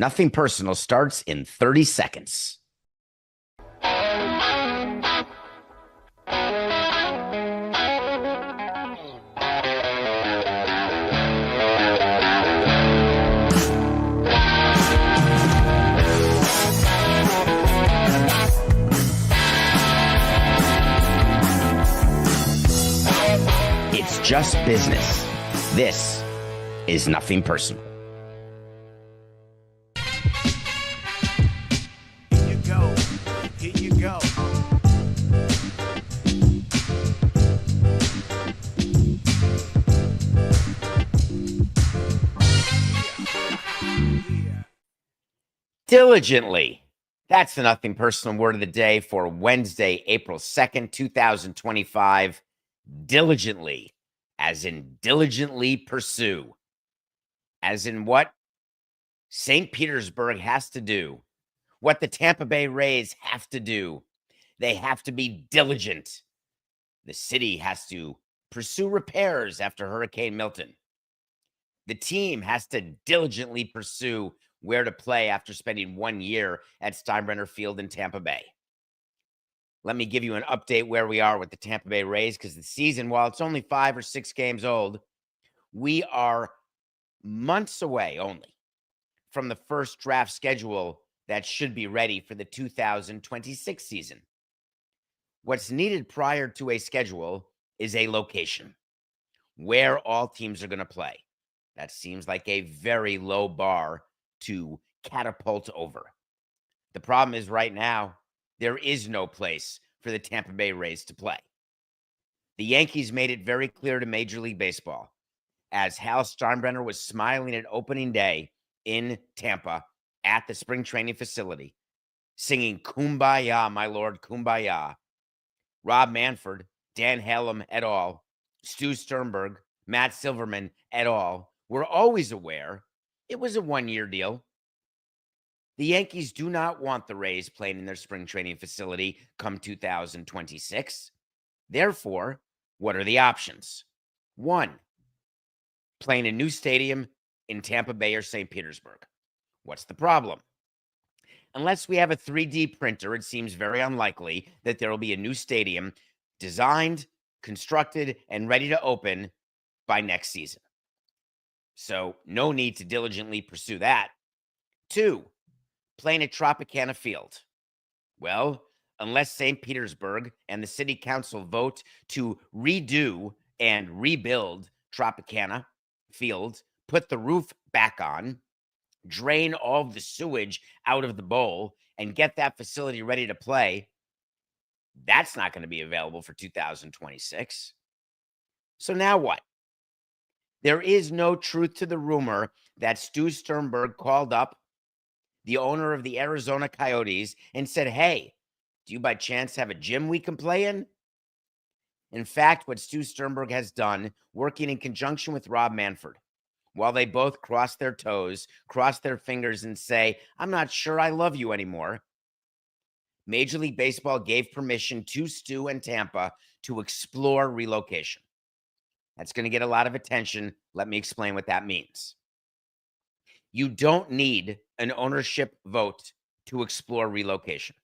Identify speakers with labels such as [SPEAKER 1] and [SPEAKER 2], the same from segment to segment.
[SPEAKER 1] Nothing Personal starts in 30 seconds. It's just business. This is Nothing Personal.
[SPEAKER 2] Here you go.
[SPEAKER 1] Diligently. That's the Nothing Personal word of the day for Wednesday, April 2nd, 2025. Diligently, as in diligently pursue. As in what St. Petersburg has to do, what the Tampa Bay Rays have to do. They have to be diligent. The city has to pursue repairs after Hurricane Milton. The team has to diligently pursue where to play after spending 1 year at Steinbrenner Field in Tampa Bay. Let me give you an update where we are with the Tampa Bay Rays, because the season, while it's only 5 or 6 games old, we are months away only from the first draft schedule that should be ready for the 2026 season. What's needed prior to a schedule is a location where all teams are going to play. That seems like a very low bar to catapult over. The problem is right now, there is no place for the Tampa Bay Rays to play. The Yankees made it very clear to Major League Baseball as Hal Steinbrenner was smiling at opening day in Tampa at the spring training facility, singing Kumbaya, my lord, Kumbaya. Rob Manfred, Dan Hallam et al., Stu Sternberg, Matt Silverman et al. Were always aware it was a one-year deal. The Yankees do not want the Rays playing in their spring training facility come 2026. Therefore, what are the options? 1, playing a new stadium in Tampa Bay or St. Petersburg. What's the problem? Unless we have a 3D printer, it seems very unlikely that there will be a new stadium designed, constructed, and ready to open by next season. So no need to diligently pursue that. 2, playing at Tropicana Field. Well, unless St. Petersburg and the city council vote to redo and rebuild Tropicana Field, put the roof back on, drain all of the sewage out of the bowl, and get that facility ready to play, that's not going to be available for 2026. So now what? There is no truth to the rumor that Stu Sternberg called up the owner of the Arizona Coyotes and said, hey, do you by chance have a gym we can play in? In fact, what Stu Sternberg has done, working in conjunction with Rob Manfred, while they both cross their toes, cross their fingers, and say, I'm not sure I love you anymore, Major League Baseball gave permission to Stu and Tampa to explore relocation. That's going to get a lot of attention. Let me explain what that means. You don't need an ownership vote to explore relocation.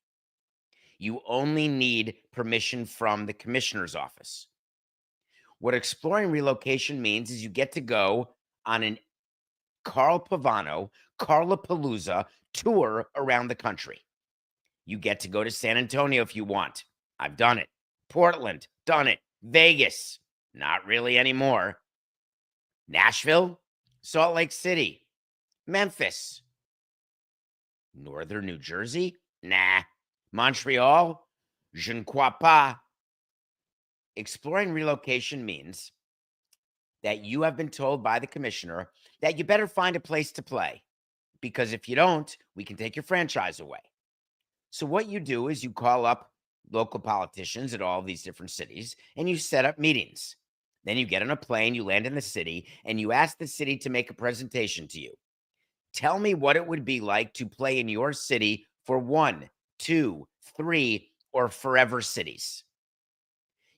[SPEAKER 1] You only need permission from the commissioner's office. What exploring relocation means is you get to go on an Carl Pavano, Carlapalooza tour around the country. You get to go to San Antonio if you want. I've done it. Portland, done it. Vegas, not really anymore. Nashville, Salt Lake City, Memphis, Northern New Jersey, nah. Montreal, je ne crois pas. Exploring relocation means that you have been told by the commissioner that you better find a place to play, because if you don't, we can take your franchise away. So what you do is you call up local politicians at all these different cities and you set up meetings. Then you get on a plane, you land in the city, and you ask the city to make a presentation to you. Tell me what it would be like to play in your city for 1, 2, 3, or forever cities.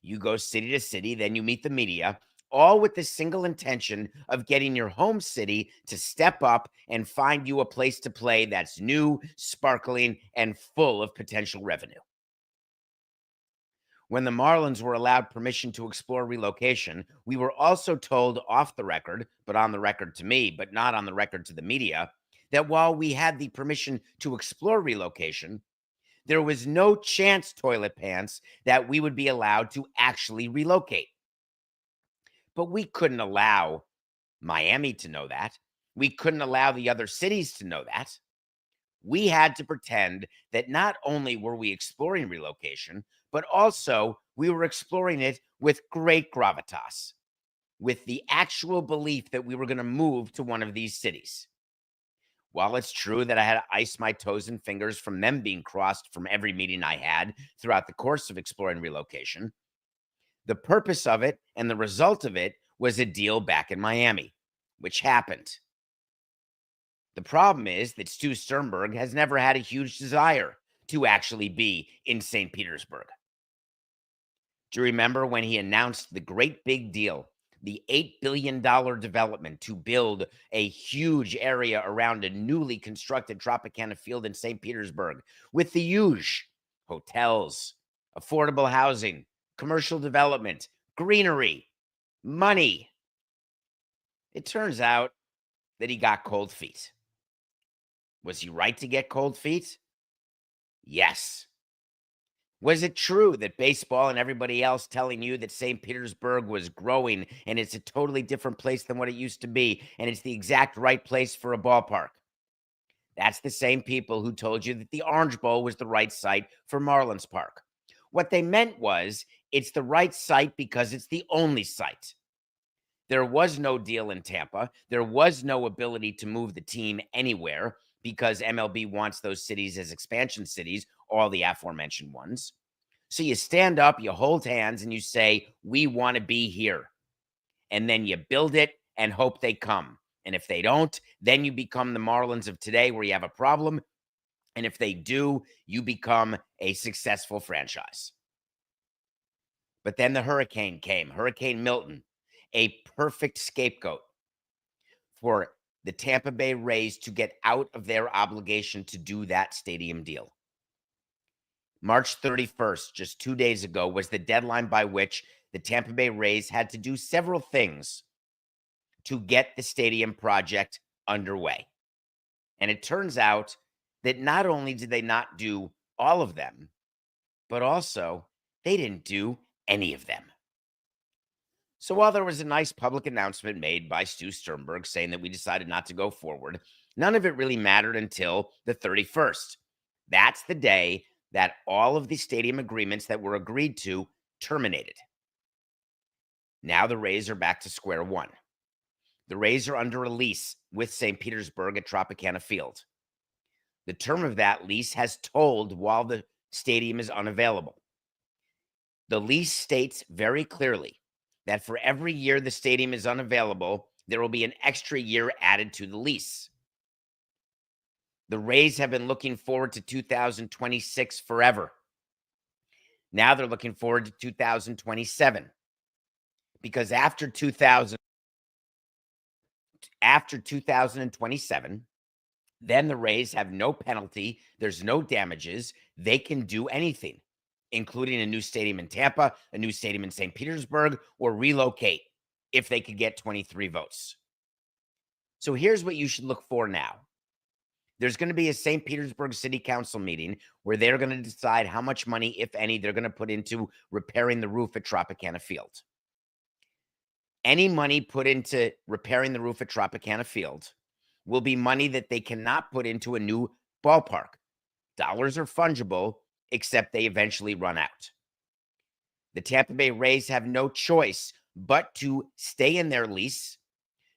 [SPEAKER 1] You go city to city, then you meet the media, all with the single intention of getting your home city to step up and find you a place to play that's new, sparkling, and full of potential revenue. When the Marlins were allowed permission to explore relocation, we were also told off the record, but on the record to me, but not on the record to the media, that while we had the permission to explore relocation, there was no chance, toilet pants, that we would be allowed to actually relocate. But we couldn't allow Miami to know that. We couldn't allow the other cities to know that. We had to pretend that not only were we exploring relocation, but also we were exploring it with great gravitas, with the actual belief that we were going to move to one of these cities. While it's true that I had to ice my toes and fingers from them being crossed from every meeting I had throughout the course of exploring relocation, the purpose of it and the result of it was a deal back in Miami, which happened. The problem is that Stu Sternberg has never had a huge desire to actually be in St. Petersburg. Do you remember when he announced the great big deal, the $8 billion development to build a huge area around a newly constructed Tropicana field in St. Petersburg with the huge hotels, affordable housing, commercial development, greenery, money? It turns out that he got cold feet. Was he right to get cold feet? Yes. Was it true that baseball and everybody else telling you that St. Petersburg was growing and it's a totally different place than what it used to be and it's the exact right place for a ballpark? That's the same people who told you that the Orange Bowl was the right site for Marlins Park. What they meant was it's the right site because it's the only site. There was no deal in Tampa. There was no ability to move the team anywhere because MLB wants those cities as expansion cities, all the aforementioned ones. So you stand up, you hold hands, and you say, we want to be here. And then you build it and hope they come. And if they don't, then you become the Marlins of today where you have a problem. And if they do, you become a successful franchise. But then the hurricane came, Hurricane Milton, a perfect scapegoat for the Tampa Bay Rays to get out of their obligation to do that stadium deal. March 31st, just 2 days ago, was the deadline by which the Tampa Bay Rays had to do several things to get the stadium project underway. And it turns out that not only did they not do all of them, but also they didn't do any of them. So while there was a nice public announcement made by Stu Sternberg saying that we decided not to go forward, none of it really mattered until the 31st. That's the day that all of the stadium agreements that were agreed to terminated. Now the Rays are back to square one. The Rays are under a lease with St. Petersburg at Tropicana Field. The term of that lease has told while the stadium is unavailable. The lease states very clearly that for every year the stadium is unavailable, there will be an extra year added to the lease. The Rays have been looking forward to 2026 forever. Now they're looking forward to 2027. Because after 2027, then the Rays have no penalty. There's no damages. They can do anything, including a new stadium in Tampa, a new stadium in St. Petersburg, or relocate if they could get 23 votes. So here's what you should look for now. There's going to be a St. Petersburg City Council meeting where they're going to decide how much money, if any, they're going to put into repairing the roof at Tropicana Field. Any money put into repairing the roof at Tropicana Field will be money that they cannot put into a new ballpark. Dollars are fungible, except they eventually run out. The Tampa Bay Rays have no choice but to stay in their lease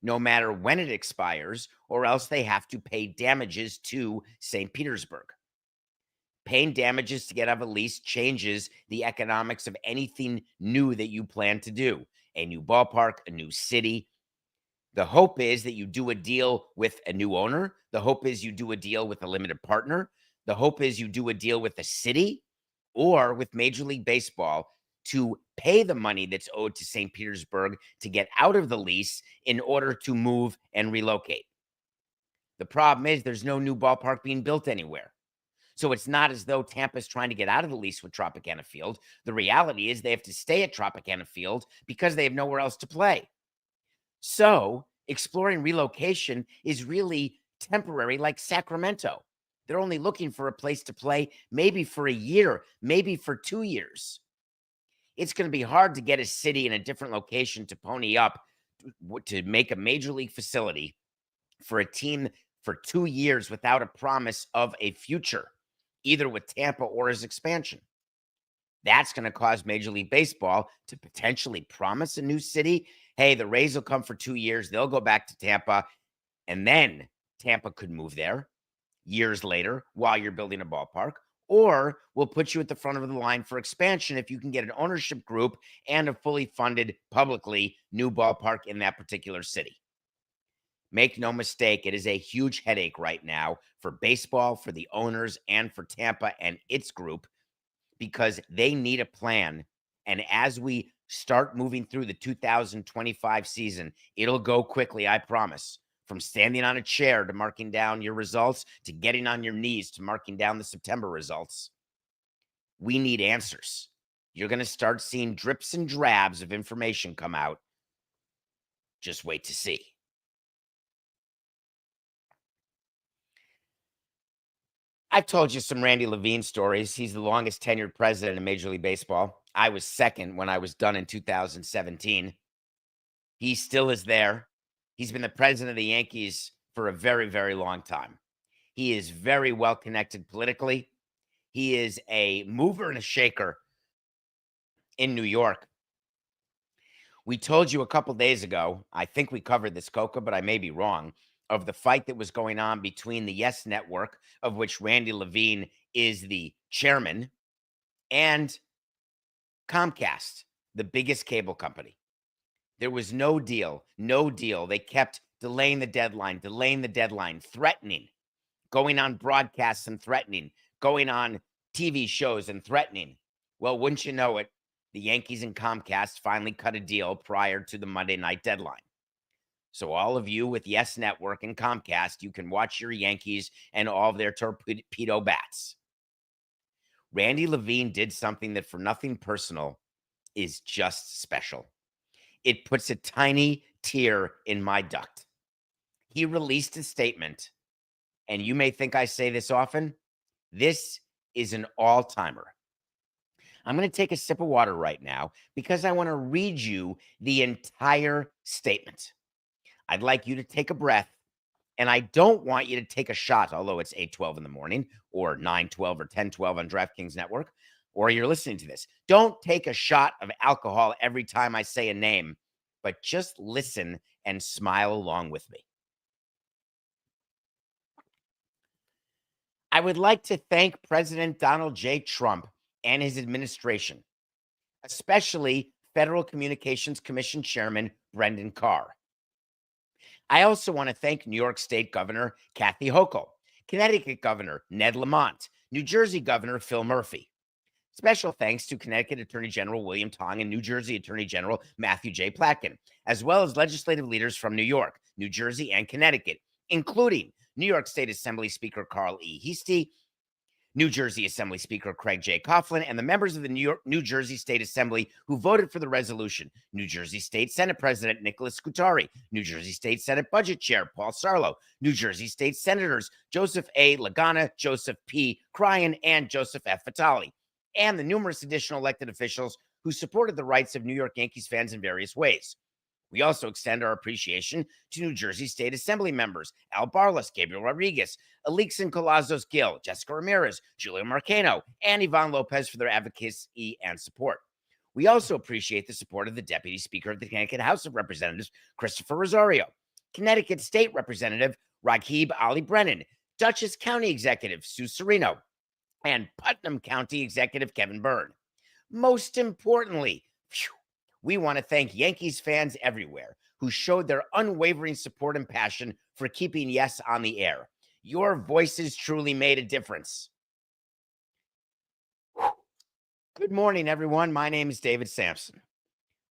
[SPEAKER 1] no matter when it expires, or else they have to pay damages to St. Petersburg. Paying damages to get out of a lease changes the economics of anything new that you plan to do. A new ballpark, a new city. The hope is that you do a deal with a new owner. The hope is you do a deal with a limited partner. The hope is you do a deal with the city or with Major League Baseball to pay the money that's owed to St. Petersburg to get out of the lease in order to move and relocate. The problem is there's no new ballpark being built anywhere. So it's not as though Tampa's trying to get out of the lease with Tropicana Field. The reality is they have to stay at Tropicana Field because they have nowhere else to play. So exploring relocation is really temporary, like Sacramento. They're only looking for a place to play maybe for a year, maybe for 2 years. It's going to be hard to get a city in a different location to pony up to make a major league facility for a team for 2 years without a promise of a future, either with Tampa or as expansion. That's going to cause Major League Baseball to potentially promise a new city. Hey, the Rays will come for 2 years. They'll go back to Tampa. And then Tampa could move there years later while you're building a ballpark. Or we'll put you at the front of the line for expansion if you can get an ownership group and a fully funded, publicly new ballpark in that particular city. Make no mistake, it is a huge headache right now for baseball, for the owners, and for Tampa and its group, because they need a plan. And as we start moving through the 2025 season, it'll go quickly, I promise. From standing on a chair to marking down your results to getting on your knees to marking down the September results. We need answers. You're going to start seeing drips and drabs of information come out. Just wait to see. I've told you some Randy Levine stories. He's the longest tenured president in Major League Baseball. I was second when I was done in 2017. He still is there. He's been the president of the Yankees for a very, very long time. He is very well connected politically. He is a mover and a shaker in New York. We told you a couple days ago, I think we covered this, Coca, but I may be wrong, of the fight that was going on between the Yes Network, of which Randy Levine is the chairman, and Comcast, the biggest cable company. There was no deal. They kept delaying the deadline, threatening, going on broadcasts and threatening, going on TV shows and threatening. Well, wouldn't you know it, the Yankees and Comcast finally cut a deal prior to the Monday night deadline. So all of you with Yes Network and Comcast, you can watch your Yankees and all of their torpedo bats. Randy Levine did something that, for nothing personal, is just special. It puts a tiny tear in my duct. He released a statement, and you may think I say this often. This is an all-timer. I'm going to take a sip of water right now because I want to read you the entire statement. I'd like you to take a breath, and I don't want you to take a shot, although it's 8:12 in the morning or 9:12 or 10:12 on DraftKings Network, or you're listening to this. Don't take a shot of alcohol every time I say a name, but just listen and smile along with me. I would like to thank President Donald J. Trump and his administration, especially Federal Communications Commission Chairman Brendan Carr. I also want to thank New York State Governor Kathy Hochul, Connecticut Governor Ned Lamont, New Jersey Governor Phil Murphy. Special thanks to Connecticut Attorney General William Tong and New Jersey Attorney General Matthew J. Platkin, as well as legislative leaders from New York, New Jersey, and Connecticut, including New York State Assembly Speaker Carl E. Heastie, New Jersey Assembly Speaker Craig J. Coughlin, and the members of the New Jersey State Assembly who voted for the resolution: New Jersey State Senate President Nicholas Scutari, New Jersey State Senate Budget Chair Paul Sarlo, New Jersey State Senators Joseph A. Lagana, Joseph P. Cryan, and Joseph F. Vitale, and the numerous additional elected officials who supported the rights of New York Yankees fans in various ways. We also extend our appreciation to New Jersey State Assembly members Al Barlas, Gabriel Rodriguez, Alixin Colazos Gill, Jessica Ramirez, Julia Marcano, and Ivan Lopez for their advocacy and support. We also appreciate the support of the Deputy Speaker of the Connecticut House of Representatives, Christopher Rosario, Connecticut State Representative Raghib Ali Brennan, Dutchess County Executive Sue Serino, and Putnam County Executive Kevin Byrne. Most importantly, we want to thank Yankees fans everywhere who showed their unwavering support and passion for keeping Yes on the air. Your voices truly made a difference. Good morning, everyone. My name is David Samson,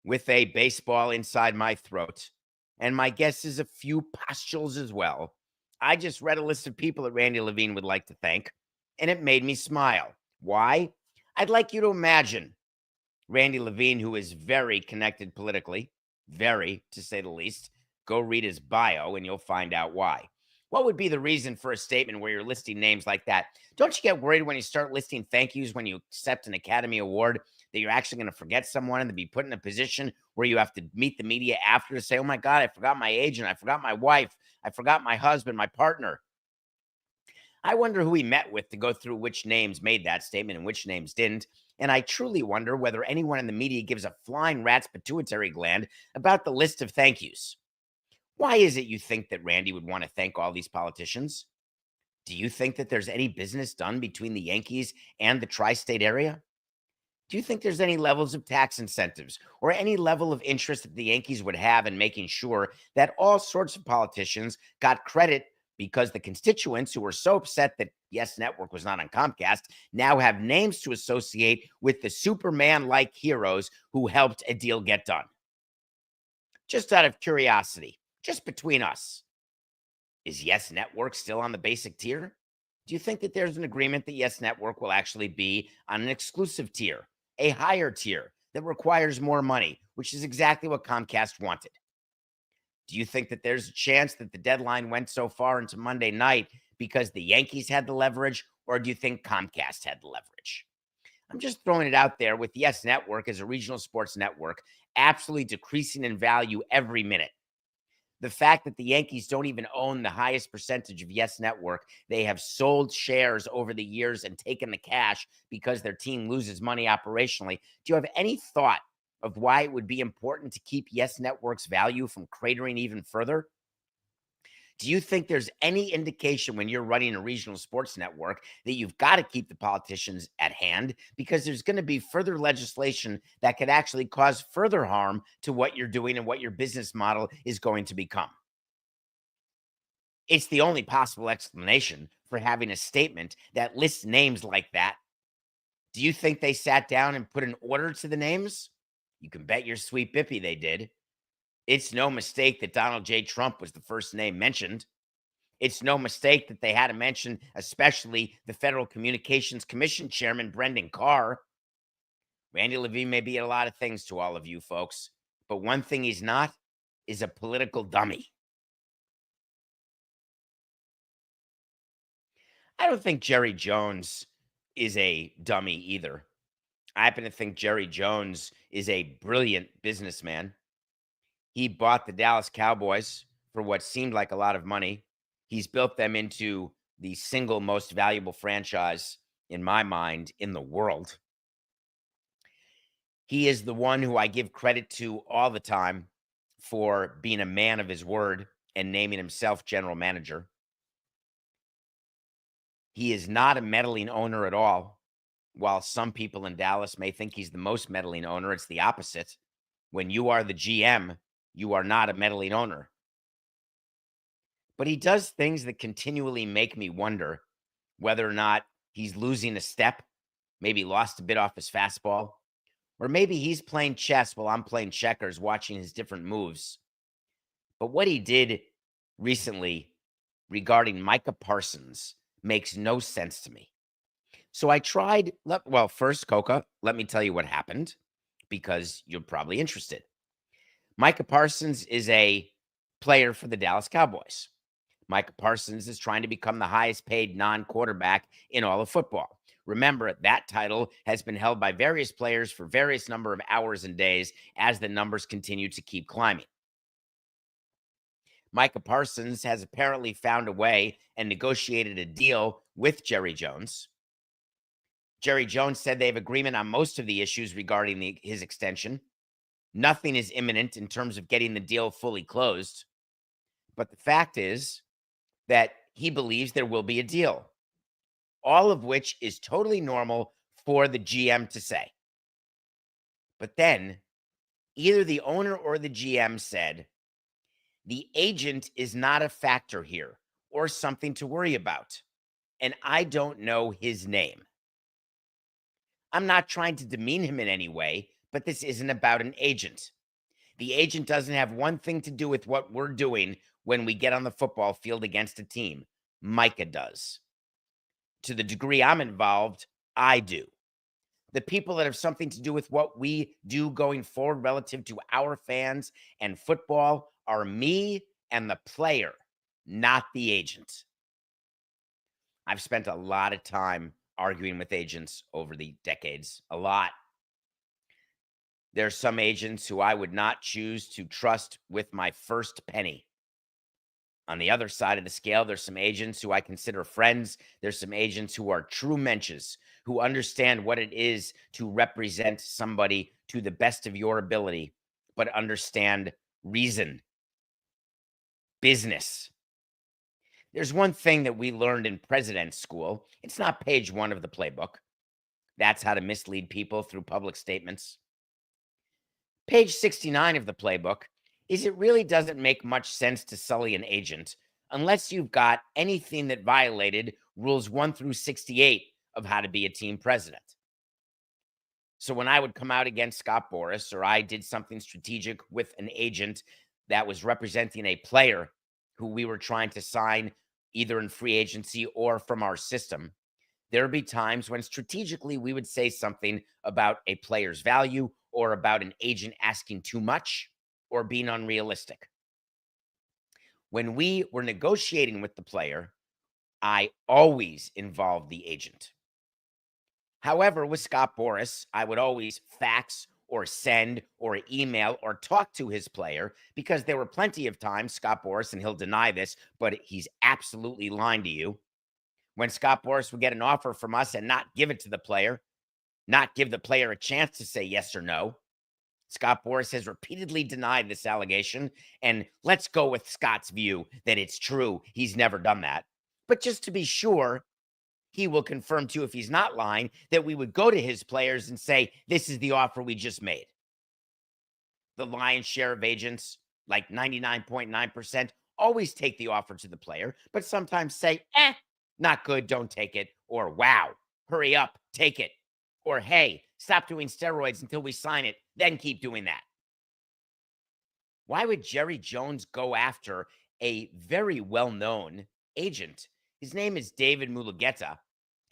[SPEAKER 1] with a baseball inside my throat, and my guess is a few pustules as well. I just read a list of people that Randy Levine would like to thank, and it made me smile. Why? I'd like you to imagine Randy Levine, who is very connected politically, very, to say the least. Go read his bio and you'll find out why. What would be the reason for a statement where you're listing names like that? Don't you get worried when you start listing thank yous when you accept an Academy Award that you're actually going to forget someone and to be put in a position where you have to meet the media after to say, oh my God, I forgot my agent. I forgot my wife. I forgot my husband, my partner. I wonder who he met with to go through which names made that statement and which names didn't. And I truly wonder whether anyone in the media gives a flying rat's pituitary gland about the list of thank yous. Why is it you think that Randy would want to thank all these politicians? Do you think that there's any business done between the Yankees and the tri-state area? Do you think there's any levels of tax incentives or any level of interest that the Yankees would have in making sure that all sorts of politicians got credit because the constituents who were so upset that Yes Network was not on Comcast now have names to associate with the Superman-like heroes who helped a deal get done? Just out of curiosity, just between us, is Yes Network still on the basic tier? Do you think that there's an agreement that Yes Network will actually be on an exclusive tier, a higher tier that requires more money, which is exactly what Comcast wanted? Do you think that there's a chance that the deadline went so far into Monday night because the Yankees had the leverage, or do you think Comcast had the leverage? I'm just throwing it out there with Yes Network as a regional sports network absolutely decreasing in value every minute. The fact that the Yankees don't even own the highest percentage of Yes Network, they have sold shares over the years and taken the cash because their team loses money operationally. Do you have any thought of why it would be important to keep Yes Network's value from cratering even further? Do you think there's any indication when you're running a regional sports network that you've got to keep the politicians at hand because there's going to be further legislation that could actually cause further harm to what you're doing and what your business model is going to become? It's the only possible explanation for having a statement that lists names like that. Do you think they sat down and put an order to the names? You can bet your sweet bippy they did. It's no mistake that Donald J. Trump was the first name mentioned. It's no mistake that they had to mention, especially the Federal Communications Commission Chairman, Brendan Carr. Randy Levine may be a lot of things to all of you folks, but one thing he's not is a political dummy. I don't think Jerry Jones is a dummy either. I happen to think Jerry Jones is a brilliant businessman. He bought the Dallas Cowboys for what seemed like a lot of money. He's built them into the single most valuable franchise, in my mind, in the world. He is the one who I give credit to all the time for being a man of his word and naming himself general manager. He is not a meddling owner at all. While some people in Dallas may think he's the most meddling owner, it's the opposite. When you are the GM, you are not a meddling owner. But he does things that continually make me wonder whether or not he's losing a step, maybe lost a bit off his fastball, or maybe he's playing chess while I'm playing checkers, watching his different moves. But what he did recently regarding Micah Parsons makes no sense to me. So I tried, well, first, Coca, let me tell you what happened because you're probably interested. Micah Parsons is a player for the Dallas Cowboys. Micah Parsons is trying to become the highest paid non-quarterback in all of football. Remember, that title has been held by various players for various number of hours and days as the numbers continue to keep climbing. Micah Parsons has apparently found a way and negotiated a deal with Jerry Jones. Jerry Jones said they have agreement on most of the issues regarding his extension. Nothing is imminent in terms of getting the deal fully closed. But the fact is that he believes there will be a deal, all of which is totally normal for the GM to say. But then either the owner or the GM said, the agent is not a factor here or something to worry about, and I don't know his name. I'm not trying to demean him in any way, but this isn't about an agent. The agent doesn't have one thing to do with what we're doing when we get on the football field against a team. Micah does. To the degree I'm involved, I do. The people that have something to do with what we do going forward relative to our fans and football are me and the player, not the agent. I've spent a lot of time arguing with agents over the decades, a lot. There's some agents who I would not choose to trust with my first penny. On the other side of the scale, there's some agents who I consider friends. There's some agents who are true mensches, who understand what it is to represent somebody to the best of your ability, but understand reason, business. There's one thing that we learned in president's school. It's not page 1 of the playbook. That's how to mislead people through public statements. Page 69 of the playbook is it really doesn't make much sense to sully an agent unless you've got anything that violated rules 1 through 68 of how to be a team president. So when I would come out against Scott Boras, or I did something strategic with an agent that was representing a player who we were trying to sign either in free agency or from our system, there would be times when strategically we would say something about a player's value or about an agent asking too much or being unrealistic. When we were negotiating with the player, I always involved the agent. However, with Scott Boras, I would always fax or send or email or talk to his player, because there were plenty of times, Scott Boras, and he'll deny this, but he's absolutely lying to you, when Scott Boras would get an offer from us and not give it to the player, not give the player a chance to say yes or no. Scott Boras has repeatedly denied this allegation, and let's go with Scott's view that it's true. He's never done that. But just to be sure, he will confirm too, if he's not lying, that we would go to his players and say, this is the offer we just made. The lion's share of agents, like 99.9%, always take the offer to the player, but sometimes say, not good, don't take it, or wow, hurry up, take it, or hey, stop doing steroids until we sign it, then keep doing that. Why would Jerry Jones go after a very well-known agent? His name is David Mulugeta,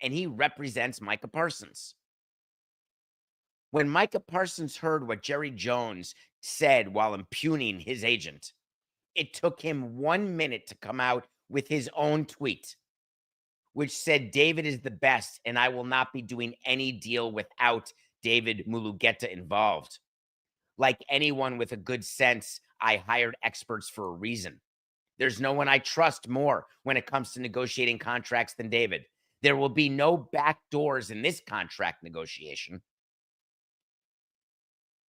[SPEAKER 1] and he represents Micah Parsons. When Micah Parsons heard what Jerry Jones said while impugning his agent, it took him 1 minute to come out with his own tweet, which said, David is the best, and I will not be doing any deal without David Mulugeta involved. Like anyone with a good sense, I hired experts for a reason. There's no one I trust more when it comes to negotiating contracts than David. There will be no back doors in this contract negotiation.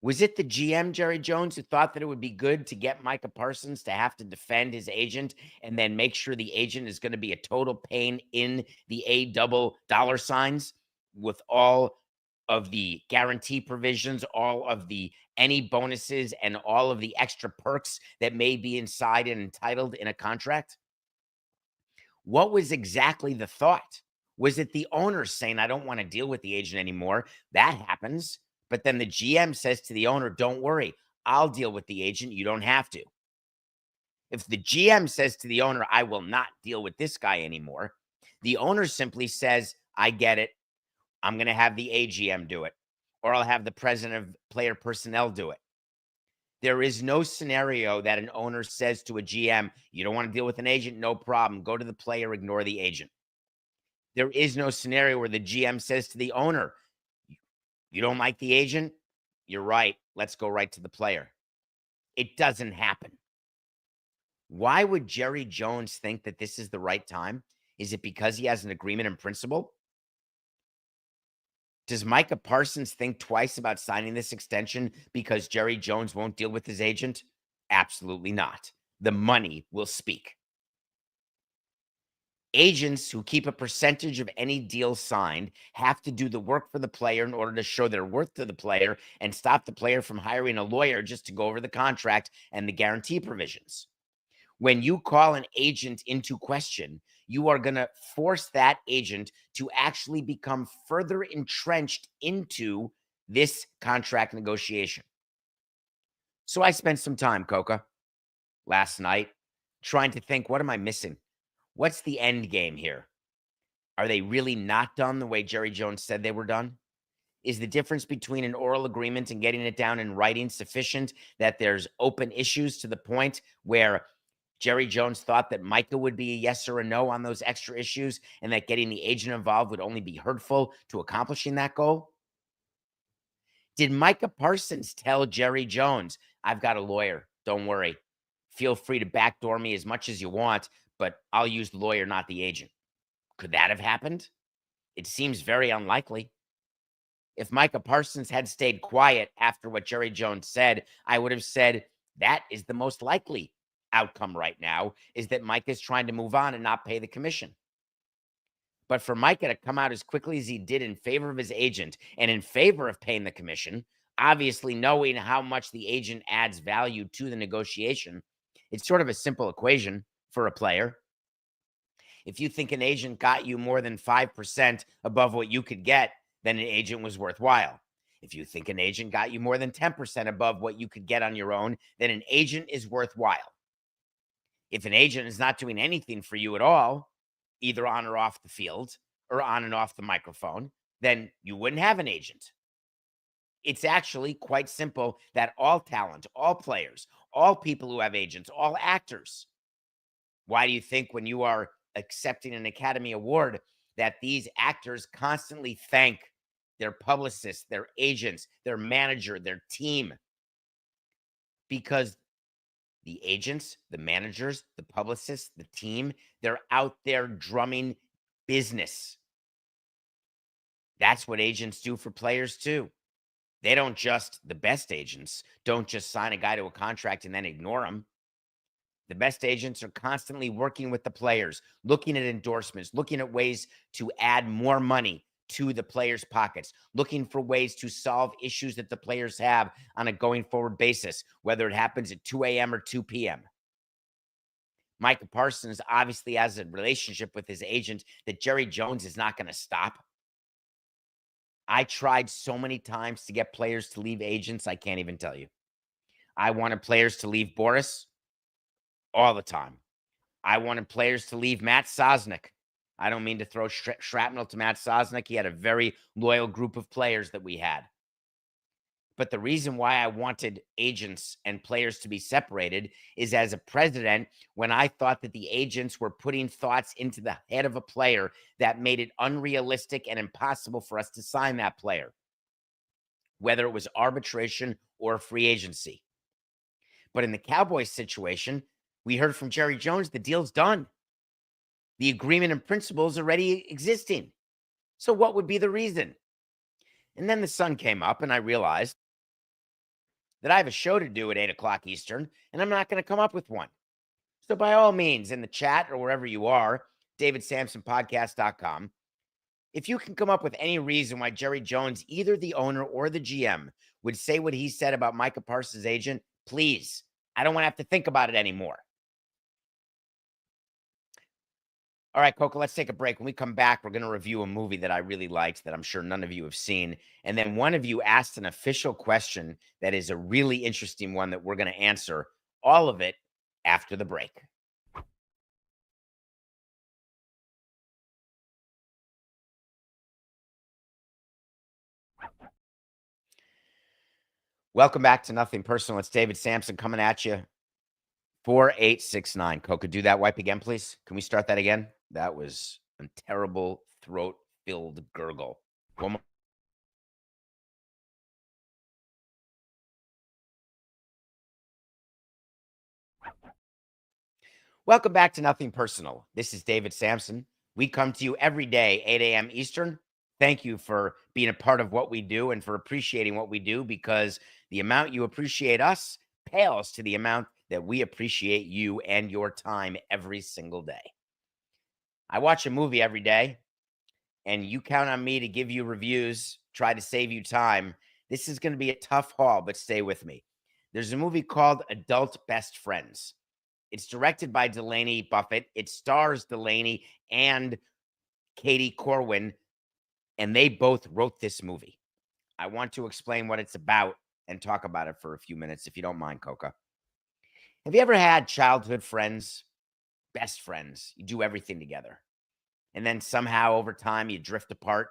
[SPEAKER 1] Was it the GM, Jerry Jones, who thought that it would be good to get Micah Parsons to have to defend his agent and then make sure the agent is going to be a total pain in the $, with all of the guarantee provisions, all of the any bonuses, and all of the extra perks that may be inside and entitled in a contract? What was exactly the thought? Was it the owner saying, I don't want to deal with the agent anymore? That happens. But then the GM says to the owner, don't worry, I'll deal with the agent. You don't have to. If the GM says to the owner, I will not deal with this guy anymore, the owner simply says, I get it. I'm going to have the AGM do it, or I'll have the president of player personnel do it. There is no scenario that an owner says to a GM, you don't want to deal with an agent? No problem. Go to the player, ignore the agent. There is no scenario where the GM says to the owner, you don't like the agent? You're right. Let's go right to the player. It doesn't happen. Why would Jerry Jones think that this is the right time? Is it because he has an agreement in principle? Does Micah Parsons think twice about signing this extension because Jerry Jones won't deal with his agent? Absolutely not. The money will speak. Agents who keep a percentage of any deal signed have to do the work for the player in order to show their worth to the player and stop the player from hiring a lawyer just to go over the contract and the guarantee provisions. When you call an agent into question, you are going to force that agent to actually become further entrenched into this contract negotiation. So I spent some time, Coca, last night trying to think, what am I missing? What's the end game here? Are they really not done the way Jerry Jones said they were done? Is the difference between an oral agreement and getting it down in writing sufficient that there's open issues to the point where Jerry Jones thought that Micah would be a yes or a no on those extra issues and that getting the agent involved would only be hurtful to accomplishing that goal? Did Micah Parsons tell Jerry Jones, I've got a lawyer, don't worry. Feel free to backdoor me as much as you want, but I'll use the lawyer, not the agent? Could that have happened? It seems very unlikely. If Micah Parsons had stayed quiet after what Jerry Jones said, I would have said that is the most likely outcome right now, is that Micah is trying to move on and not pay the commission. But for Micah to come out as quickly as he did in favor of his agent and in favor of paying the commission, obviously knowing how much the agent adds value to the negotiation, it's sort of a simple equation for a player. If you think an agent got you more than 5% above what you could get, then an agent was worthwhile. If you think an agent got you more than 10% above what you could get on your own, then an agent is worthwhile. If an agent is not doing anything for you at all, either on or off the field or on and off the microphone, then you wouldn't have an agent. It's actually quite simple that all talent, all players, all people who have agents, all actors. Why do you think when you are accepting an Academy Award that these actors constantly thank their publicists, their agents, their manager, their team? Because the agents, the managers, the publicists, the team, they're out there drumming business. That's what agents do for players too. They don't just, the best agents don't just sign a guy to a contract and then ignore him. The best agents are constantly working with the players, looking at endorsements, looking at ways to add more money to the players' pockets, looking for ways to solve issues that the players have on a going forward basis, whether it happens at 2 a.m. or 2 p.m. Micah Parsons obviously has a relationship with his agent that Jerry Jones is not going to stop. I tried so many times to get players to leave agents, I can't even tell you. I wanted players to leave Boris all the time. I wanted players to leave Matt Sosnick. I don't mean to throw shrapnel to Matt Sosnick. He had a very loyal group of players that we had. But the reason why I wanted agents and players to be separated is, as a president, when I thought that the agents were putting thoughts into the head of a player that made it unrealistic and impossible for us to sign that player, whether it was arbitration or free agency. But in the Cowboys situation, we heard from Jerry Jones, the deal's done. The agreement in principle is already existing. So what would be the reason? And then the sun came up and I realized that I have a show to do at 8 o'clock Eastern, and I'm not going to come up with one. So by all means, in the chat or wherever you are, davidsamsonpodcast.com, if you can come up with any reason why Jerry Jones, either the owner or the GM, would say what he said about Micah Parsons' agent, please. I don't want to have to think about it anymore. All right, Coco, let's take a break. When we come back, we're going to review a movie that I really liked that I'm sure none of you have seen. And then one of you asked an official question that is a really interesting one that we're going to answer. All of it after the break. Welcome back to Nothing Personal. It's David Samson coming at you. 4869. Coco, do that wipe again, please. Can we start that again? That was a terrible throat-filled gurgle. One more. Welcome back to Nothing Personal. This is David Samson. We come to you every day, 8 a.m. Eastern. Thank you for being a part of what we do and for appreciating what we do, because the amount you appreciate us pales to the amount that we appreciate you and your time every single day. I watch a movie every day, and you count on me to give you reviews, try to save you time. This is going to be a tough haul, but stay with me. There's a movie called Adult Best Friends. It's directed by Delaney Buffett. It stars Delaney and Katie Corwin, and they both wrote this movie. I want to explain what it's about and talk about it for a few minutes, if you don't mind, Coca. Have you ever had childhood friends, best friends? You do everything together. And then somehow over time you drift apart,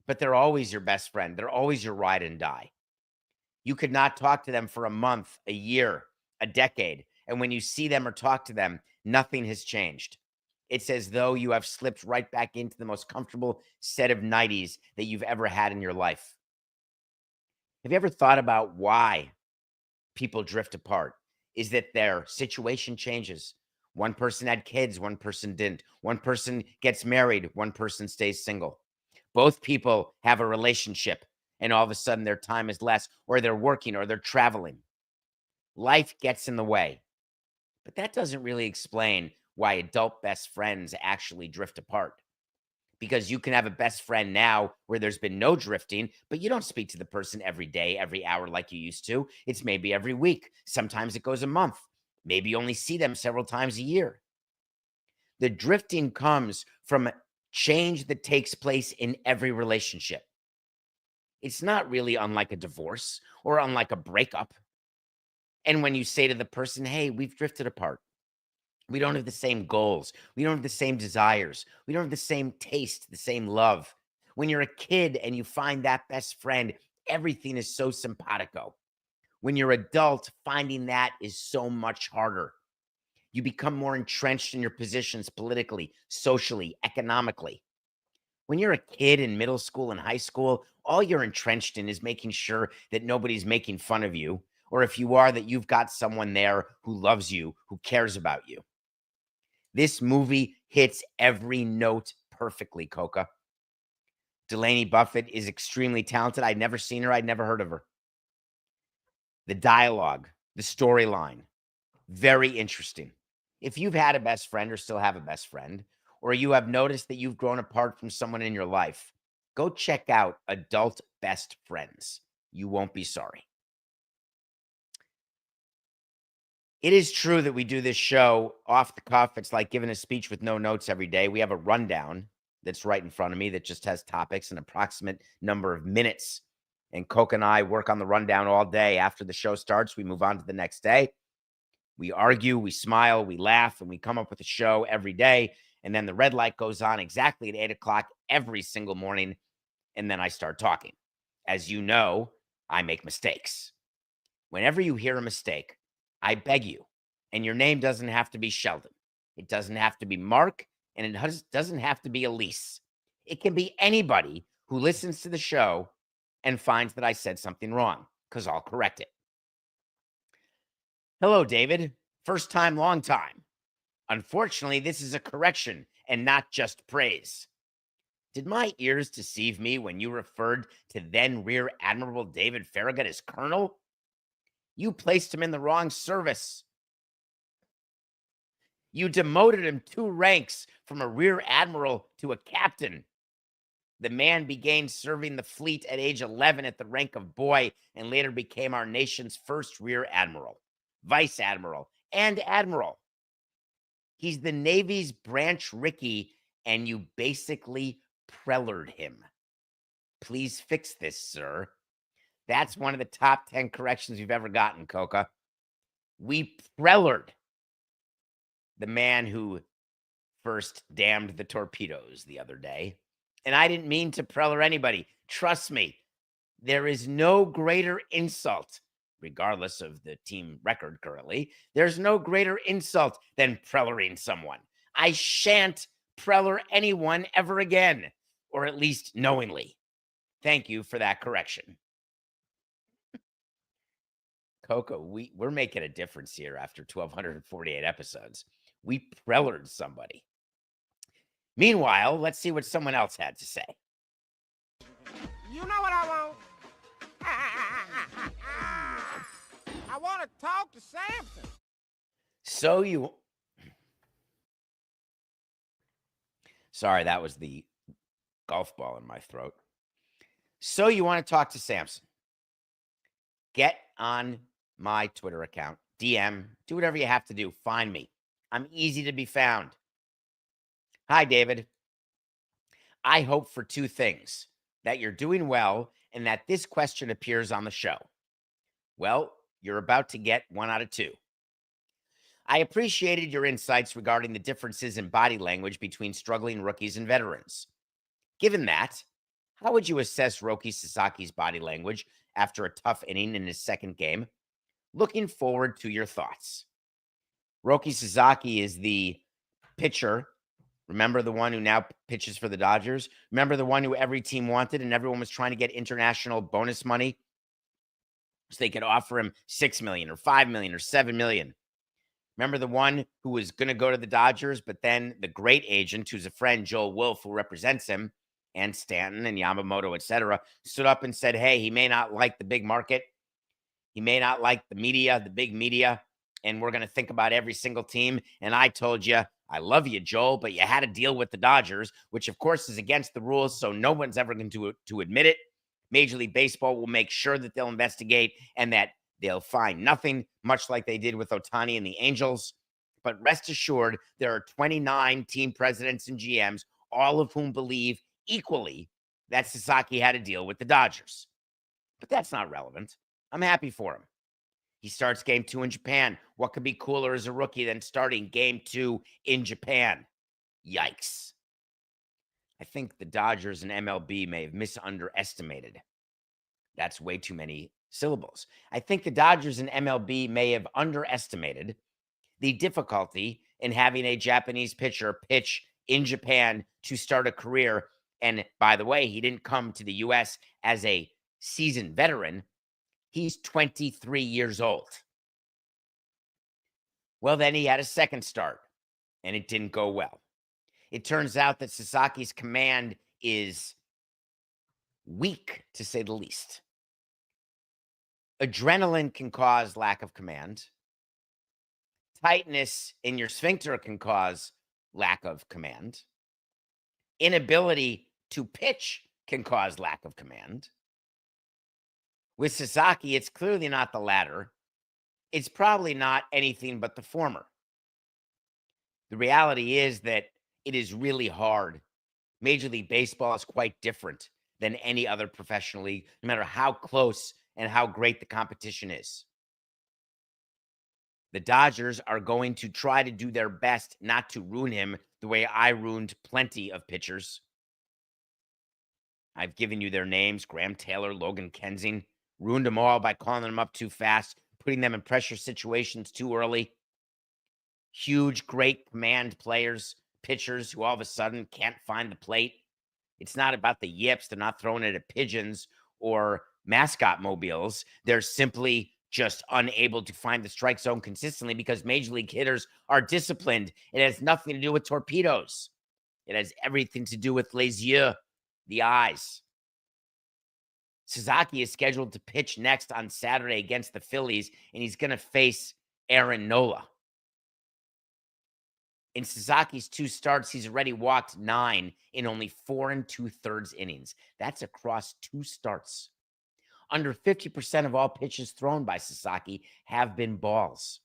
[SPEAKER 1] but they're always your best friend. They're always your ride and die. You could not talk to them for a month, a year, a decade. And when you see them or talk to them, nothing has changed. It's as though you have slipped right back into the most comfortable set of 90s that you've ever had in your life. Have you ever thought about why people drift apart? Is that their situation changes? One person had kids, one person didn't. One person gets married, one person stays single. Both people have a relationship, and all of a sudden their time is less, or they're working, or they're traveling. Life gets in the way. But that doesn't really explain why adult best friends actually drift apart. Because you can have a best friend now where there's been no drifting, but you don't speak to the person every day, every hour like you used to. It's maybe every week. Sometimes it goes a month. Maybe you only see them several times a year. The drifting comes from change that takes place in every relationship. It's not really unlike a divorce or unlike a breakup. And when you say to the person, hey, we've drifted apart. We don't have the same goals. We don't have the same desires. We don't have the same taste, the same love. When you're a kid and you find that best friend, everything is so simpatico. When you're adult, finding that is so much harder. You become more entrenched in your positions politically, socially, economically. When you're a kid in middle school and high school, all you're entrenched in is making sure that nobody's making fun of you, or if you are, that you've got someone there who loves you, who cares about you. This movie hits every note perfectly, Coca. Delaney Buffett is extremely talented. I'd never seen her. I'd never heard of her. The dialogue, the storyline, very interesting. If you've had a best friend or still have a best friend, or you have noticed that you've grown apart from someone in your life, go check out Adult Best Friends. You won't be sorry. It is true that we do this show off the cuff. It's like giving a speech with no notes every day. We have a rundown that's right in front of me that just has topics, an approximate number of minutes. And Coke and I work on the rundown all day. After the show starts, we move on to the next day. We argue, we smile, we laugh, and we come up with a show every day. And then the red light goes on exactly at 8 o'clock every single morning. And then I start talking. As you know, I make mistakes. Whenever you hear a mistake, I beg you, and your name doesn't have to be Sheldon. It doesn't have to be Mark, and it doesn't have to be Elise. It can be anybody who listens to the show and finds that I said something wrong, because I'll correct it. Hello, David. First time, long time. Unfortunately, this is a correction and not just praise. Did my ears deceive me when you referred to then Rear Admiral David Farragut as Colonel? You placed him in the wrong service. You demoted him 2 ranks from a rear admiral to a captain. The man began serving the fleet at age 11 at the rank of boy and later became our nation's first rear admiral, vice admiral, and admiral. He's the Navy's Branch Rickey, and you basically prellared him. Please fix this, sir. That's one of the top 10 corrections we've ever gotten, Coca. We prellared the man who first damned the torpedoes the other day. And I didn't mean to preller anybody. Trust me, there is no greater insult, regardless of the team record currently, there's no greater insult than prellering someone. I shan't preller anyone ever again, or at least knowingly. Thank you for that correction. Coco, we're making a difference here after 1,248 episodes. We prellared somebody. Meanwhile, let's see what someone else had to say.
[SPEAKER 2] You know what I want? I want to talk to Samson.
[SPEAKER 1] Sorry, that was the golf ball in my throat. So you want to talk to Samson? Get on my Twitter account, DM, do whatever you have to do. Find me. I'm easy to be found. Hi, David. I hope for two things: that you're doing well and that this question appears on the show. Well, you're about to get one out of two. I appreciated your insights regarding the differences in body language between struggling rookies and veterans. Given that, how would you assess Roki Sasaki's body language after a tough inning in his second game? Looking forward to your thoughts. Roki Sasaki is the pitcher. Remember the one who now pitches for the Dodgers? Remember the one who every team wanted and everyone was trying to get international bonus money so they could offer him $6 million or $5 million or $7 million? Remember the one who was going to go to the Dodgers, but then the great agent, who's a friend, Joel Wolf, who represents him, and Stanton and Yamamoto, etc., stood up and said, hey, he may not like the big market. He may not like the media, the big media, and we're going to think about every single team. And I told you, I love you, Joel, but you had to deal with the Dodgers, which, of course, is against the rules, so no one's ever going to admit it. Major League Baseball will make sure that they'll investigate and that they'll find nothing, much like they did with Ohtani and the Angels. But rest assured, there are 29 team presidents and GMs, all of whom believe equally that Sasaki had to deal with the Dodgers. But that's not relevant. I'm happy for him. He starts game 2 in Japan. What could be cooler as a rookie than starting game 2 in Japan? Yikes. I think the Dodgers and MLB may have misunderestimated. That's way too many syllables. I think the Dodgers and MLB may have underestimated the difficulty in having a Japanese pitcher pitch in Japan to start a career. And by the way, he didn't come to the U.S. as a seasoned veteran. He's 23 years old. Well, then he had a second start, and it didn't go well. It turns out that Sasaki's command is weak, to say the least. Adrenaline can cause lack of command. Tightness in your sphincter can cause lack of command. Inability to pitch can cause lack of command. With Sasaki, it's clearly not the latter. It's probably not anything but the former. The reality is that it is really hard. Major League Baseball is quite different than any other professional league, no matter how close and how great the competition is. The Dodgers are going to try to do their best not to ruin him the way I ruined plenty of pitchers. I've given you their names: Graham Taylor, Logan Kensing. Ruined them all by calling them up too fast, putting them in pressure situations too early. Huge, great command players, pitchers who all of a sudden can't find the plate. It's not about the yips. They're not throwing it at pigeons or mascot mobiles. They're simply just unable to find the strike zone consistently because major league hitters are disciplined. It has nothing to do with torpedoes. It has everything to do with les yeux, the eyes. Sasaki is scheduled to pitch next on Saturday against the Phillies, and he's going to face Aaron Nola. In Sasaki's 2 starts, he's already walked 9 in only 4 2/3 innings. That's across 2 starts. Under 50% of all pitches thrown by Sasaki have been balls.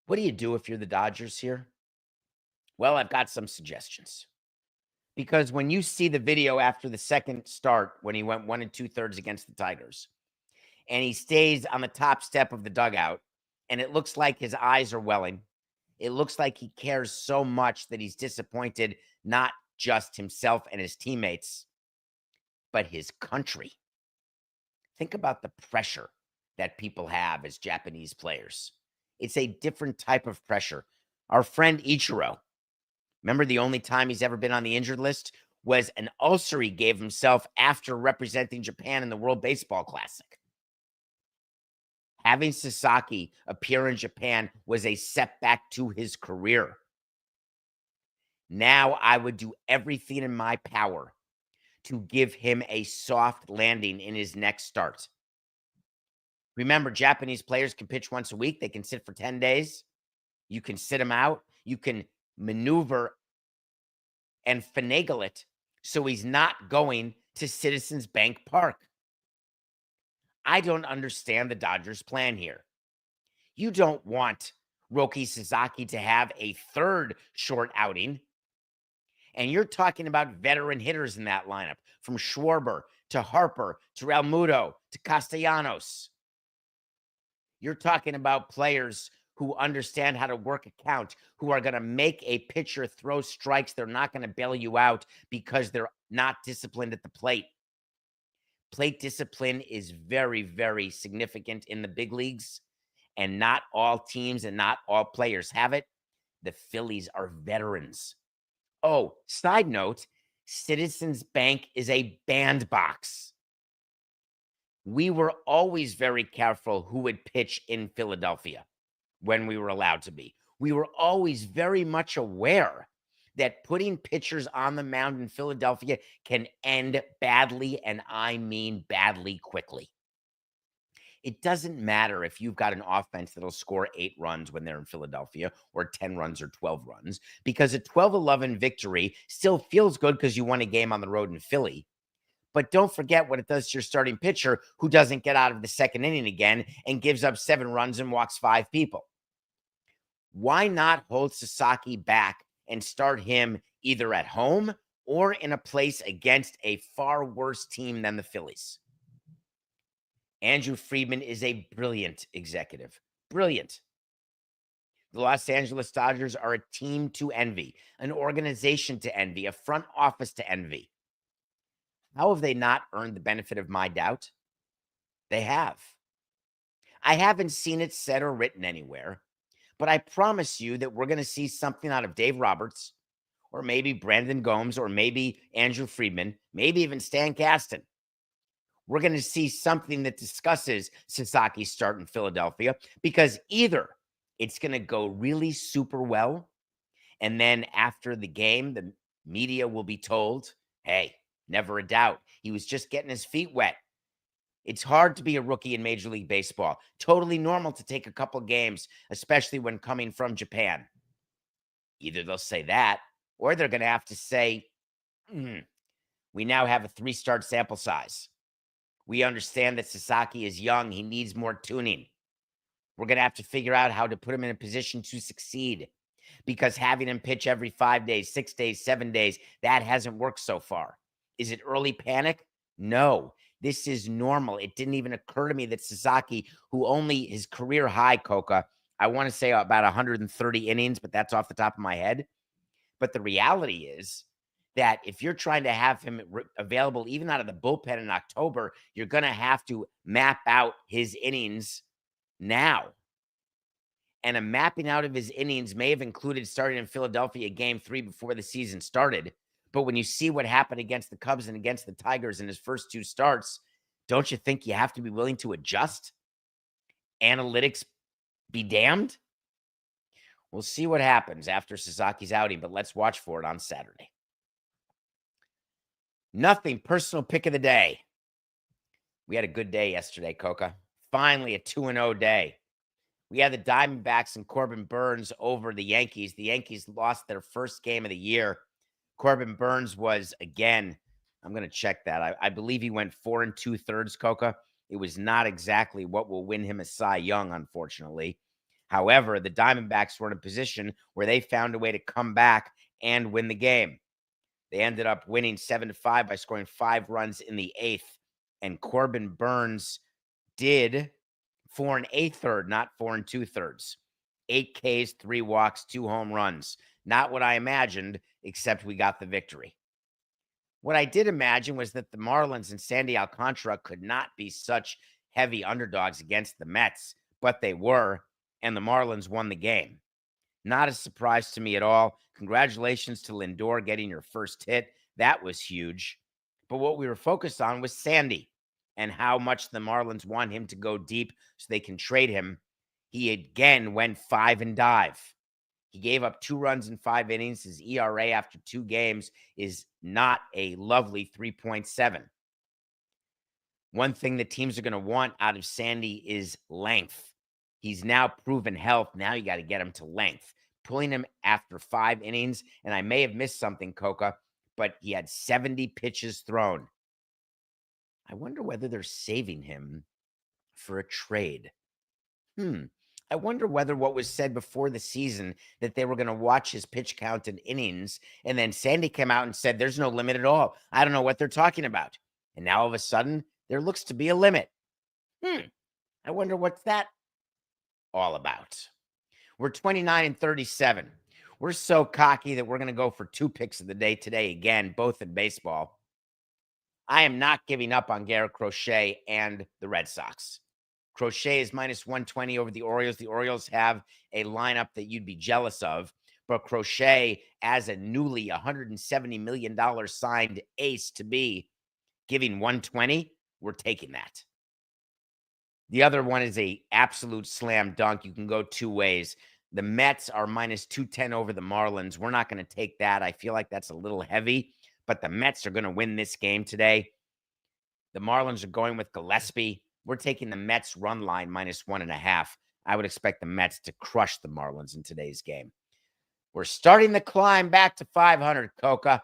[SPEAKER 1] What do you do if you're the Dodgers here? Well, I've got some suggestions. Because when you see the video after the second start, when he went 1 2/3 against the Tigers, and he stays on the top step of the dugout, and it looks like his eyes are welling, it looks like he cares so much that he's disappointed not just himself and his teammates, but his country. Think about the pressure that people have as Japanese players. It's a different type of pressure. Our friend Ichiro, remember the only time he's ever been on the injured list was an ulcer he gave himself after representing Japan in the World Baseball Classic. Having Sasaki appear in Japan was a setback to his career. Now I would do everything in my power to give him a soft landing in his next start. Remember, Japanese players can pitch once a week. They can sit for 10 days. You can sit them out. You can maneuver and finagle it so he's not going to Citizens Bank Park. I don't understand the Dodgers' plan here. You don't want Roki Sasaki to have a third short outing. And you're talking about veteran hitters in that lineup, from Schwarber to Harper to Realmuto to Castellanos. You're talking about players who understand how to work a count, who are going to make a pitcher throw strikes. They're not going to bail you out because they're not disciplined at the plate. Plate discipline is very, very significant in the big leagues, and not all teams and not all players have it. The Phillies are veterans. Oh, side note, Citizens Bank is a bandbox. We were always very careful who would pitch in Philadelphia when we were allowed to be. We were always very much aware that putting pitchers on the mound in Philadelphia can end badly, and I mean badly quickly. It doesn't matter if you've got an offense that'll score 8 runs when they're in Philadelphia, or 10 runs or 12 runs, because a 12-11 victory still feels good because you won a game on the road in Philly. But don't forget what it does to your starting pitcher, who doesn't get out of the second inning again and gives up 7 runs and walks 5 people. Why not hold Sasaki back and start him either at home or in a place against a far worse team than the Phillies? Andrew Friedman is a brilliant executive. Brilliant. The Los Angeles Dodgers are a team to envy, an organization to envy, a front office to envy. How have they not earned the benefit of my doubt? They have. I haven't seen it said or written anywhere, but I promise you that we're going to see something out of Dave Roberts, or maybe Brandon Gomes, or maybe Andrew Friedman, maybe even Stan Kasten. We're going to see something that discusses Sasaki's start in Philadelphia, because either it's going to go really super well, and then after the game, the media will be told, hey, never a doubt, he was just getting his feet wet. It's hard to be a rookie in Major League Baseball. Totally normal to take a couple games, especially when coming from Japan. Either they'll say that, or they're going to have to say, we now have a 3-start sample size. We understand that Sasaki is young. He needs more tuning. We're going to have to figure out how to put him in a position to succeed, because having him pitch every 5 days, 6 days, 7 days, that hasn't worked so far. Is it early panic? No. This is normal. It didn't even occur to me that Sasaki, who only his career high, Coca, I want to say about 130 innings, but that's off the top of my head. But the reality is that if you're trying to have him available even out of the bullpen in October, you're going to have to map out his innings now. And a mapping out of his innings may have included starting in Philadelphia game 3 before the season started. But when you see what happened against the Cubs and against the Tigers in his first 2 starts, don't you think you have to be willing to adjust? Analytics be damned? We'll see what happens after Sasaki's outing, but let's watch for it on Saturday. Nothing personal pick of the day. We had a good day yesterday, Coca. Finally a 2-0 day. We had the Diamondbacks and Corbin Burns over the Yankees. The Yankees lost their first game of the year. Corbin Burns was, again, I'm going to check that. I believe he went 4 2/3, Coca. It was not exactly what will win him a Cy Young, unfortunately. However, the Diamondbacks were in a position where they found a way to come back and win the game. They ended up winning 7-5 by scoring 5 runs in the 8th. And Corbin Burns did 4 1/8, not 4 2/3. 8 Ks, 3 walks, 2 home runs. Not what I imagined, except we got the victory. What I did imagine was that the Marlins and Sandy Alcantara could not be such heavy underdogs against the Mets, but they were, and the Marlins won the game. Not a surprise to me at all. Congratulations to Lindor getting your first hit. That was huge. But what we were focused on was Sandy and how much the Marlins want him to go deep so they can trade him. He again went 5 and dive. He gave up 2 runs in 5 innings. His ERA after 2 games is not a lovely 3.7. One thing that teams are going to want out of Sandy is length. He's now proven health. Now you got to get him to length. Pulling him after 5 innings, and I may have missed something, Coca, but he had 70 pitches thrown. I wonder whether they're saving him for a trade. I wonder whether what was said before the season that they were going to watch his pitch count and innings, and then Sandy came out and said, there's no limit at all. I don't know what they're talking about. And now all of a sudden, there looks to be a limit. I wonder what's that all about. We're 29-37. We're so cocky that we're going to go for 2 picks of the day today again, both in baseball. I am not giving up on Garrett Crochet and the Red Sox. Crochet is minus 120 over the Orioles. The Orioles have a lineup that you'd be jealous of, but Crochet, as a newly $170 million signed ace to be, giving 120, we're taking that. The other one is a absolute slam dunk. You can go 2 ways. The Mets are minus 210 over the Marlins. We're not going to take that. I feel like that's a little heavy, but the Mets are going to win this game today. The Marlins are going with Gillespie. We're taking the Mets run line minus 1.5. I would expect the Mets to crush the Marlins in today's game. We're starting the climb back to 500, Coca.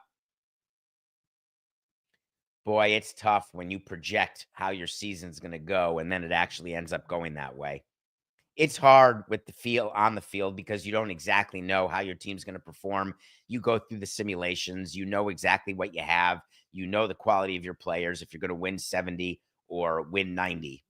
[SPEAKER 1] Boy, it's tough when you project how your season's going to go and then it actually ends up going that way. It's hard with the feel on the field because you don't exactly know how your team's going to perform. You go through the simulations, you know exactly what you have, you know the quality of your players, if you're going to win 70 or win 90.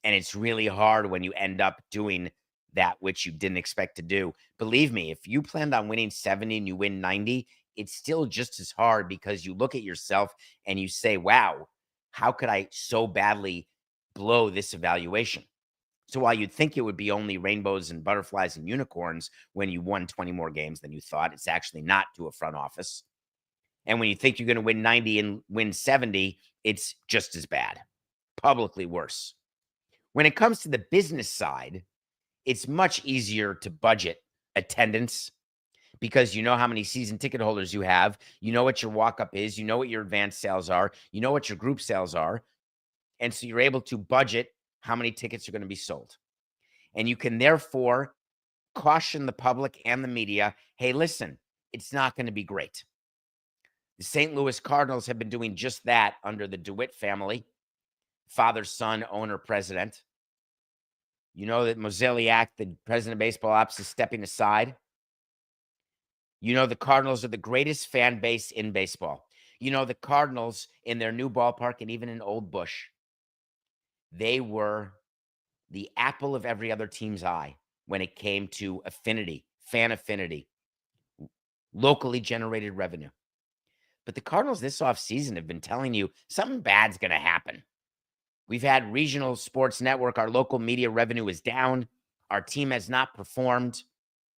[SPEAKER 1] And it's really hard when you end up doing that which you didn't expect to do. Believe me, if you planned on winning 70 and you win 90, it's still just as hard because you look at yourself and you say, wow, how could I so badly blow this evaluation? So while you'd think it would be only rainbows and butterflies and unicorns when you won 20 more games than you thought, it's actually not to a front office. And when you think you're going to win 90 and win 70, it's just as bad, publicly worse. When it comes to the business side, it's much easier to budget attendance because you know how many season ticket holders you have. You know what your walk-up is. You know what your advanced sales are. You know what your group sales are. And so you're able to budget how many tickets are going to be sold. And you can therefore caution the public and the media, hey, listen, it's not going to be great. The St. Louis Cardinals have been doing just that under the DeWitt family, father, son, owner, president. You know that Mozeliak, the president of baseball ops, is stepping aside. You know the Cardinals are the greatest fan base in baseball. You know the Cardinals in their new ballpark and even in Old Bush, they were the apple of every other team's eye when it came to affinity, fan affinity, locally generated revenue. But the Cardinals this offseason have been telling you something bad's going to happen. We've had regional sports network. Our local media revenue is down. Our team has not performed.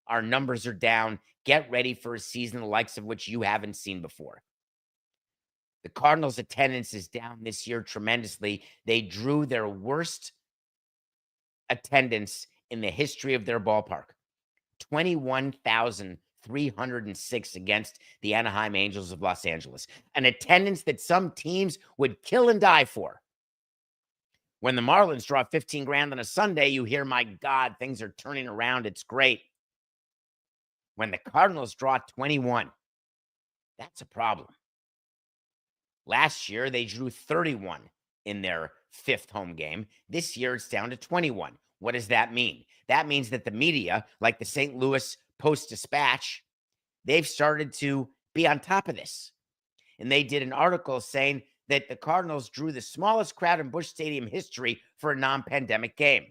[SPEAKER 1] Our numbers are down. Get ready for a season the likes of which you haven't seen before. The Cardinals' attendance is down this year tremendously. They drew their worst attendance in the history of their ballpark. 21,306 against the Anaheim Angels of Los Angeles. An attendance that some teams would kill and die for. When the Marlins draw 15 grand on a Sunday, you hear, my God, things are turning around. It's great. When the Cardinals draw 21, that's a problem. Last year, they drew 31 in their 5th home game. This year, it's down to 21. What does that mean? That means that the media, like the St. Louis Post-Dispatch, they've started to be on top of this. And they did an article saying that the Cardinals drew the smallest crowd in Busch Stadium history for a non-pandemic game.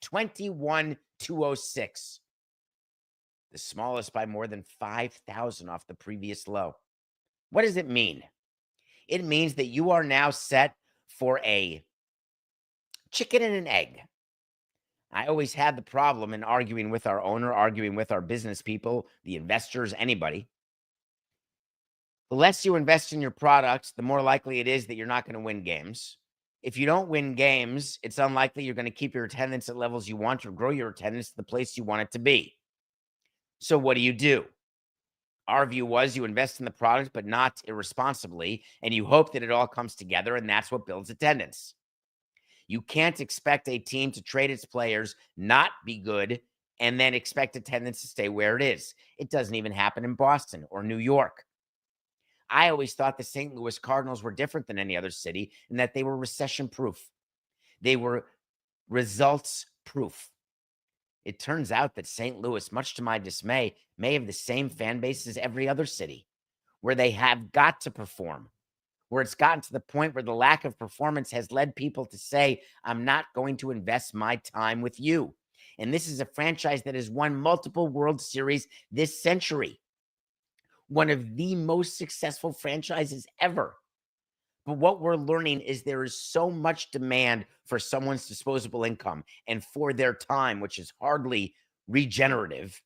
[SPEAKER 1] 21,206. The smallest by more than 5,000 off the previous low. What does it mean? It means that you are now set for a chicken and an egg. I always had the problem in arguing with our owner, arguing with our business people, the investors, anybody. The less you invest in your products, the more likely it is that you're not going to win games. If you don't win games, it's unlikely you're going to keep your attendance at levels you want or grow your attendance to the place you want it to be. So what do? Our view was you invest in the product, but not irresponsibly, and you hope that it all comes together, and that's what builds attendance. You can't expect a team to trade its players, not be good, and then expect attendance to stay where it is. It doesn't even happen in Boston or New York. I always thought the St. Louis Cardinals were different than any other city in that they were recession-proof. They were results-proof. It turns out that St. Louis, much to my dismay, may have the same fan base as every other city, where they have got to perform, where it's gotten to the point where the lack of performance has led people to say, I'm not going to invest my time with you. And this is a franchise that has won multiple World Series this century, one of the most successful franchises ever. But what we're learning is there is so much demand for someone's disposable income and for their time, which is hardly regenerative,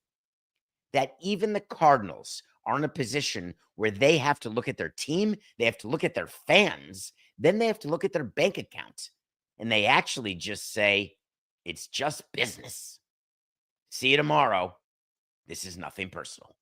[SPEAKER 1] that even the Cardinals are in a position where they have to look at their team, they have to look at their fans, then they have to look at their bank account. And they actually just say, it's just business. See you tomorrow. This is nothing personal.